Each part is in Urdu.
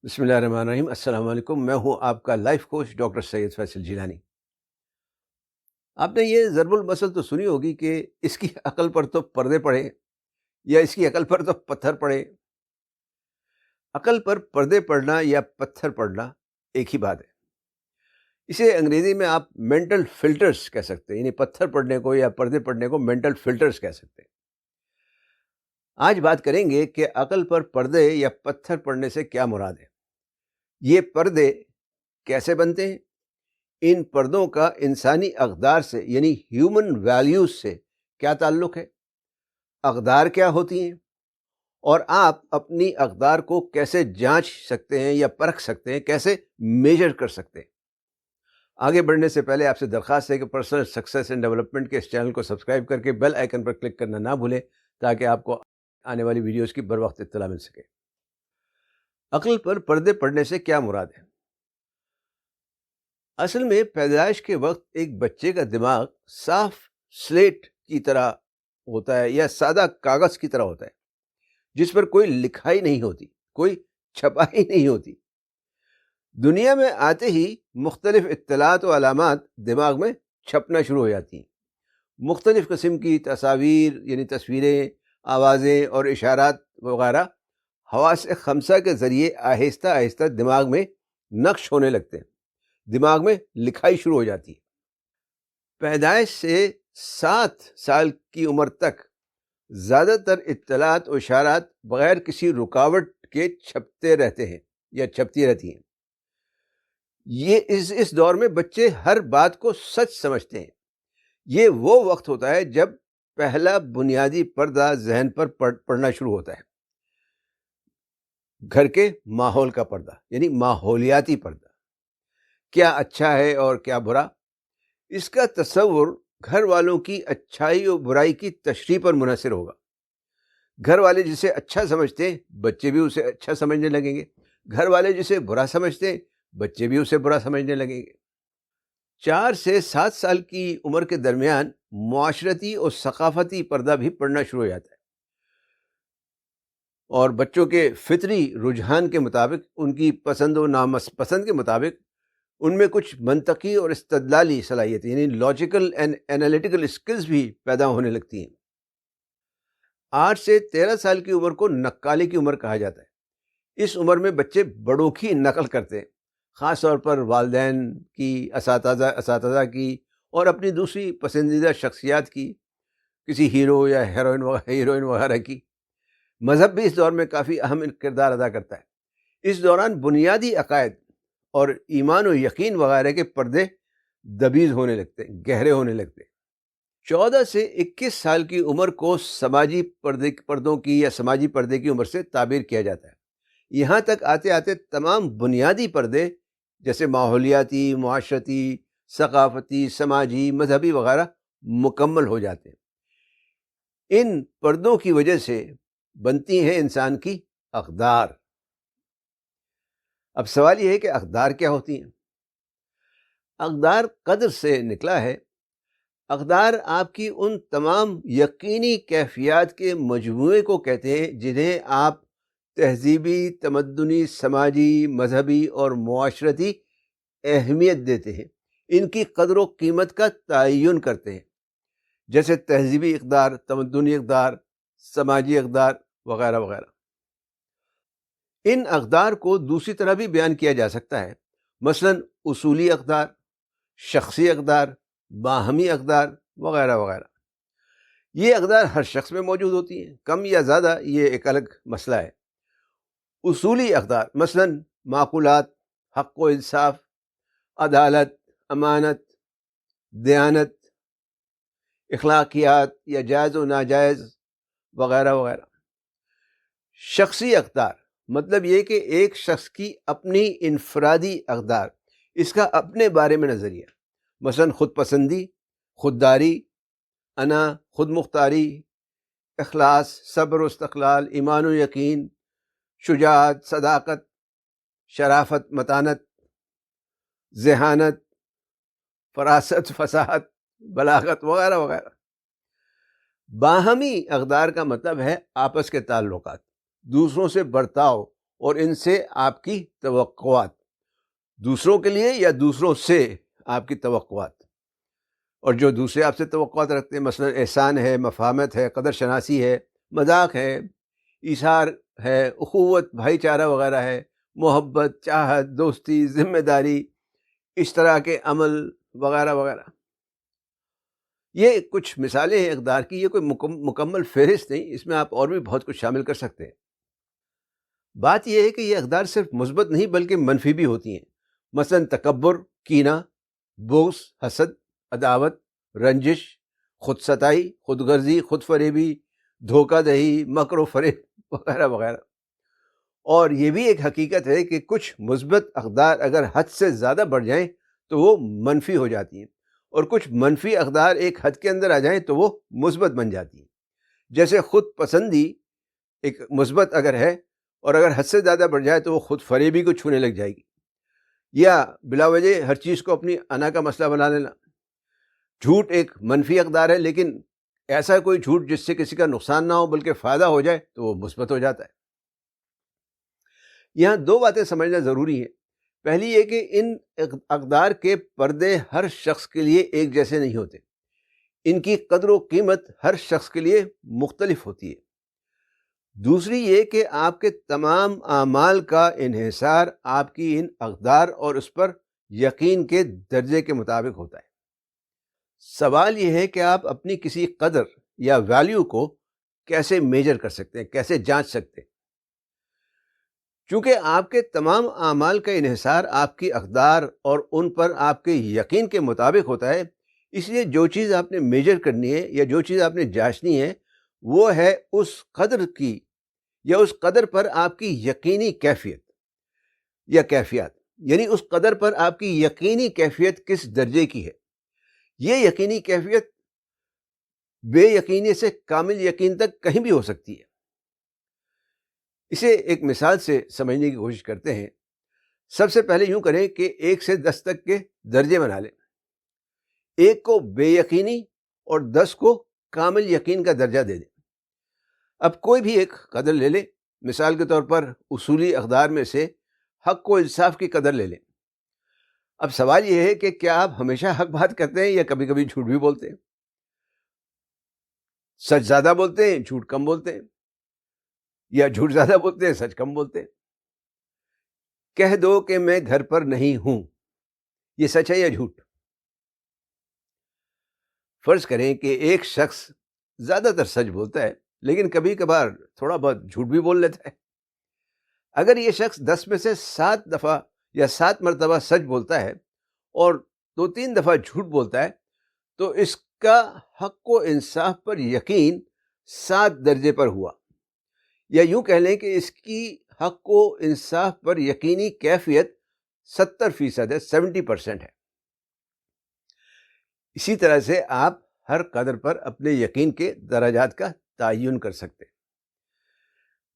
بسم اللہ الرحمن الرحیم۔ السلام علیکم، میں ہوں آپ کا لائف کوچ ڈاکٹر سید فیصل جیلانی۔ آپ نے یہ ضرب المثل تو سنی ہوگی کہ اس کی عقل پر تو پردے پڑے یا اس کی عقل پر تو پتھر پڑے۔ عقل پر پردے پڑنا یا پتھر پڑنا ایک ہی بات ہے۔ اسے انگریزی میں آپ مینٹل فلٹرز کہہ سکتے ہیں، یعنی پتھر پڑنے کو یا پردے پڑنے کو مینٹل فلٹرز کہہ سکتے ہیں۔ آج بات کریں گے کہ عقل پر پردے یا پتھر پڑنے سے کیا مراد ہے، یہ پردے کیسے بنتے ہیں، ان پردوں کا انسانی اقدار سے یعنی ہیومن ویلیوز سے کیا تعلق ہے، اقدار کیا ہوتی ہیں، اور آپ اپنی اقدار کو کیسے جانچ سکتے ہیں یا پرکھ سکتے ہیں، کیسے میجر کر سکتے ہیں۔ آگے بڑھنے سے پہلے آپ سے درخواست ہے کہ پرسنل سکسیس اینڈ ڈیولپمنٹ کے اس چینل کو سبسکرائب کر کے بیل آئیکن پر کلک کرنا نہ بھولیں تاکہ آپ کو آنے والی ویڈیوز کی بر وقت اطلاع مل سکے۔ عقل پر پردے پڑنے سے کیا مراد ہے؟ اصل میں پیدائش کے وقت ایک بچے کا دماغ صاف سلیٹ کی طرح ہوتا ہے یا سادہ کاغذ کی طرح ہوتا ہے جس پر کوئی لکھائی نہیں ہوتی، کوئی چھپائی نہیں ہوتی۔ دنیا میں آتے ہی مختلف اطلاعات و علامات دماغ میں چھپنا شروع ہو جاتی ہیں۔ مختلف قسم کی تصاویر یعنی تصویریں، آوازیں اور اشارات وغیرہ حواس خمسہ کے ذریعے آہستہ آہستہ دماغ میں نقش ہونے لگتے ہیں، دماغ میں لکھائی شروع ہو جاتی ہے۔ پیدائش سے 7 سال کی عمر تک زیادہ تر اطلاعات و اشارات بغیر کسی رکاوٹ کے چھپتے رہتے ہیں یا چھپتی رہتی ہیں۔ یہ اس دور میں بچے ہر بات کو سچ سمجھتے ہیں۔ یہ وہ وقت ہوتا ہے جب پہلا بنیادی پردہ ذہن پر پڑنا شروع ہوتا ہے، گھر کے ماحول کا پردہ یعنی ماحولیاتی پردہ۔ کیا اچھا ہے اور کیا برا، اس کا تصور گھر والوں کی اچھائی اور برائی کی تشریح پر منحصر ہوگا۔ گھر والے جسے اچھا سمجھتے ہیں بچے بھی اسے اچھا سمجھنے لگیں گے، گھر والے جسے برا سمجھتے ہیں بچے بھی اسے برا سمجھنے لگیں گے۔ 4 سے 7 سال کی عمر کے درمیان معاشرتی اور ثقافتی پردہ بھی پڑنا شروع ہو جاتا ہے، اور بچوں کے فطری رجحان کے مطابق، ان کی پسند و ناپسند کے مطابق ان میں کچھ منطقی اور استدلالی صلاحیتیں یعنی لاجیکل اینڈ انالیٹیکل اسکلز بھی پیدا ہونے لگتی ہیں۔ 8 سے 13 سال کی عمر کو نقالی کی عمر کہا جاتا ہے۔ اس عمر میں بچے بڑوں کی نقل کرتے ہیں، خاص طور پر والدین کی، اساتذہ کی اور اپنی دوسری پسندیدہ شخصیات کی، کسی ہیرو یا ہیروئن وغیرہ کی۔ مذہب بھی اس دور میں کافی اہم کردار ادا کرتا ہے۔ اس دوران بنیادی عقائد اور ایمان و یقین وغیرہ کے پردے دبیز ہونے لگتے ہیں، گہرے ہونے لگتے ہیں۔ 14 سے 21 سال کی عمر کو سماجی پردوں کی یا سماجی پردے کی عمر سے تعبیر کیا جاتا ہے۔ یہاں تک آتے آتے تمام بنیادی پردے جیسے ماحولیاتی، معاشرتی، ثقافتی، سماجی، مذہبی وغیرہ مکمل ہو جاتے ہیں۔ ان پردوں کی وجہ سے بنتی ہیں انسان کی اقدار۔ اب سوال یہ ہے کہ اقدار کیا ہوتی ہیں؟ اقدار قدر سے نکلا ہے۔ اقدار آپ کی ان تمام یقینی کیفیات کے مجموعے کو کہتے ہیں جنہیں آپ تہذیبی، تمدنی، سماجی، مذہبی اور معاشرتی اہمیت دیتے ہیں، ان کی قدر و قیمت کا تعین کرتے ہیں، جیسے تہذیبی اقدار، تمدنی اقدار، سماجی اقدار وغیرہ وغیرہ۔ ان اقدار کو دوسری طرح بھی بیان کیا جا سکتا ہے، مثلا اصولی اقدار، شخصی اقدار، باہمی اقدار وغیرہ وغیرہ۔ یہ اقدار ہر شخص میں موجود ہوتی ہیں، کم یا زیادہ یہ ایک الگ مسئلہ ہے۔ اصولی اقدار مثلا معقولات، حق و انصاف، عدالت، امانت، دیانت، اخلاقیات یا جائز و ناجائز وغیرہ وغیرہ۔ شخصی اقدار مطلب یہ کہ ایک شخص کی اپنی انفرادی اقدار، اس کا اپنے بارے میں نظریہ، مثلا خود پسندی، خودداری، انا، خود مختاری، اخلاص، صبر و استقلال، ایمان و یقین، شجاعت، صداقت، شرافت، متانت، ذہانت، فراست، فصاحت، بلاغت وغیرہ وغیرہ۔ باہمی اقدار کا مطلب ہے آپس کے تعلقات، دوسروں سے برتاؤ اور ان سے آپ کی توقعات، دوسروں کے لیے یا دوسروں سے آپ کی توقعات، اور جو دوسرے آپ سے توقعات رکھتے ہیں، مثلا احسان ہے، مفاہمت ہے، قدر شناسی ہے، مذاق ہے، ایثار ہے، اخوت، بھائی چارہ وغیرہ ہے، محبت، چاہت، دوستی، ذمہ داری، اس طرح کے عمل وغیرہ وغیرہ. یہ کچھ مثالیں ہیں اقدار کی، یہ کوئی مکمل فہرست نہیں، اس میں آپ اور بھی بہت کچھ شامل کر سکتے ہیں. بات یہ ہے کہ یہ اقدار صرف مثبت نہیں بلکہ منفی بھی ہوتی ہیں. مثلا تکبر، کینہ، بغض، حسد، عداوت، رنجش، خود ستائی، خود غرضی، خود فریبی، دھوکہ دہی، مکر و فریب وغیرہ وغیرہ. اور یہ بھی ایک حقیقت ہے کہ کچھ مثبت اقدار اگر حد سے زیادہ بڑھ جائیں تو وہ منفی ہو جاتی ہیں، اور کچھ منفی اقدار ایک حد کے اندر آ جائیں تو وہ مثبت بن جاتی ہیں. جیسے خود پسندی ایک مثبت اگر ہے، اور اگر حد سے زیادہ بڑھ جائے تو وہ خود فریبی کو چھونے لگ جائے گی. یا بلا وجہ ہر چیز کو اپنی انا کا مسئلہ بنا لینا. جھوٹ ایک منفی اقدار ہے، لیکن ایسا کوئی جھوٹ جس سے کسی کا نقصان نہ ہو بلکہ فائدہ ہو جائے تو وہ مثبت ہو جاتا ہے. یہاں دو باتیں سمجھنا ضروری ہیں. پہلی یہ کہ ان اقدار کے پردے ہر شخص کے لیے ایک جیسے نہیں ہوتے، ان کی قدر و قیمت ہر شخص کے لیے مختلف ہوتی ہے. دوسری یہ کہ آپ کے تمام اعمال کا انحصار آپ کی ان اقدار اور اس پر یقین کے درجے کے مطابق ہوتا ہے. سوال یہ ہے کہ آپ اپنی کسی قدر یا ویلیو کو کیسے میجر کر سکتے ہیں، کیسے جانچ سکتے ہیں. چونکہ آپ کے تمام اعمال کا انحصار آپ کی اقدار اور ان پر آپ کے یقین کے مطابق ہوتا ہے، اس لیے جو چیز آپ نے میجر کرنی ہے یا جو چیز آپ نے جانچنی ہے وہ ہے اس قدر کی یا اس قدر پر آپ کی یقینی کیفیت یا کیفیات. یعنی اس قدر پر آپ کی یقینی کیفیت کس درجے کی ہے. یہ یقینی کیفیت بے یقینی سے کامل یقین تک کہیں بھی ہو سکتی ہے. اسے ایک مثال سے سمجھنے کی کوشش کرتے ہیں. سب سے پہلے یوں کریں کہ 1 سے 10 تک کے درجے بنا لیں. 1 کو بے یقینی اور 10 کو کامل یقین کا درجہ دے دیں. اب کوئی بھی ایک قدر لے لیں. مثال کے طور پر اصولی اقدار میں سے حق و انصاف کی قدر لے لیں. اب سوال یہ ہے کہ کیا آپ ہمیشہ حق بات کرتے ہیں یا کبھی کبھی جھوٹ بھی بولتے ہیں؟ سچ زیادہ بولتے ہیں، جھوٹ کم بولتے ہیں، یا جھوٹ زیادہ بولتے ہیں، سچ کم بولتے ہیں؟ کہہ دو کہ میں گھر پر نہیں ہوں، یہ سچ ہے یا جھوٹ؟ فرض کریں کہ ایک شخص زیادہ تر سچ بولتا ہے لیکن کبھی کبھار تھوڑا بہت جھوٹ بھی بول لیتا ہے. اگر یہ شخص 10 میں سے 7 دفعہ یا 7 مرتبہ سچ بولتا ہے اور 2-3 دفعہ جھوٹ بولتا ہے تو اس کا حق و انصاف پر یقین 7 درجے پر ہوا. یا یوں کہہ لیں کہ اس کی حق و انصاف پر یقینی کیفیت 70% ہے، 70% ہے. اسی طرح سے آپ ہر قدر پر اپنے یقین کے درجات کا تعین کر سکتے ہیں.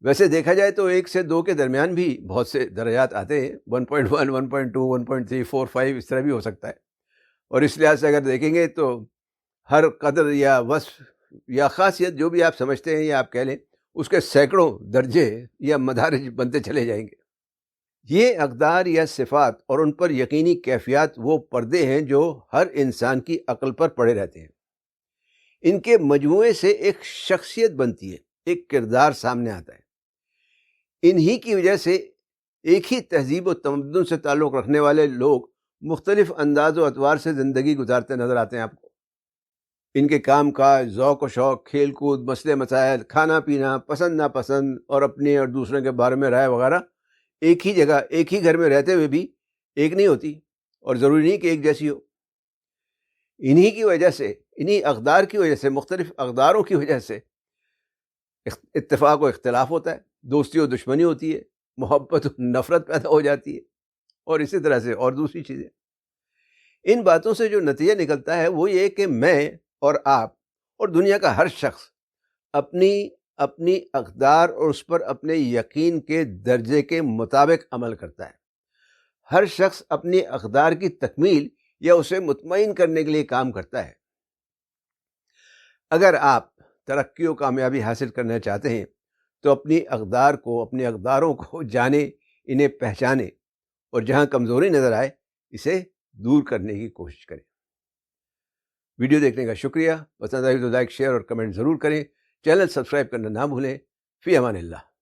ویسے دیکھا جائے تو 1 سے 2 کے درمیان بھی بہت سے درجات آتے ہیں. 1.1، 1.2، 1.3، 4، 5 اس طرح بھی ہو سکتا ہے. اور اس لحاظ سے اگر دیکھیں گے تو ہر قدر یا وصف یا خاصیت جو بھی آپ سمجھتے ہیں یا آپ کہہ لیں، اس کے سینکڑوں درجے یا مدارج بنتے چلے جائیں گے. یہ اقدار یا صفات اور ان پر یقینی کیفیات وہ پردے ہیں جو ہر انسان کی عقل پر پڑے رہتے ہیں. ان کے مجموعے سے ایک شخصیت بنتی ہے، ایک کردار سامنے آتا ہے. انہی کی وجہ سے ایک ہی تہذیب و تمدن سے تعلق رکھنے والے لوگ مختلف انداز و اطوار سے زندگی گزارتے نظر آتے ہیں آپ کو. ان کے کام کاج، ذوق و شوق، کھیل کود، مسئلے مسائل، کھانا پینا، پسند ناپسند اور اپنے اور دوسروں کے بارے میں رائے وغیرہ ایک ہی جگہ ایک ہی گھر میں رہتے ہوئے بھی ایک نہیں ہوتی، اور ضروری نہیں کہ ایک جیسی ہو. انہی کی وجہ سے، انہی اقدار کی وجہ سے، مختلف اقداروں کی وجہ سے اتفاق و اختلاف ہوتا ہے، دوستی و دشمنی ہوتی ہے، محبت و نفرت پیدا ہو جاتی ہے، اور اسی طرح سے اور دوسری چیزیں. ان باتوں سے جو نتیجہ نکلتا ہے وہ یہ کہ میں اور آپ اور دنیا کا ہر شخص اپنی اقدار اور اس پر اپنے یقین کے درجے کے مطابق عمل کرتا ہے. ہر شخص اپنی اقدار کی تکمیل یا اسے مطمئن کرنے کے لیے کام کرتا ہے. اگر آپ ترقی و کامیابی حاصل کرنا چاہتے ہیں تو اپنی اقدار کو، اپنے اقداروں کو جانیں، انہیں پہچانیں، اور جہاں کمزوری نظر آئے اسے دور کرنے کی کوشش کریں۔ ویڈیو دیکھنے کا شکریہ۔ پسند آئی تو لائک، شیئر اور کمنٹ ضرور کریں۔ چینل سبسکرائب کرنا نہ بھولیں۔ فی امان اللہ۔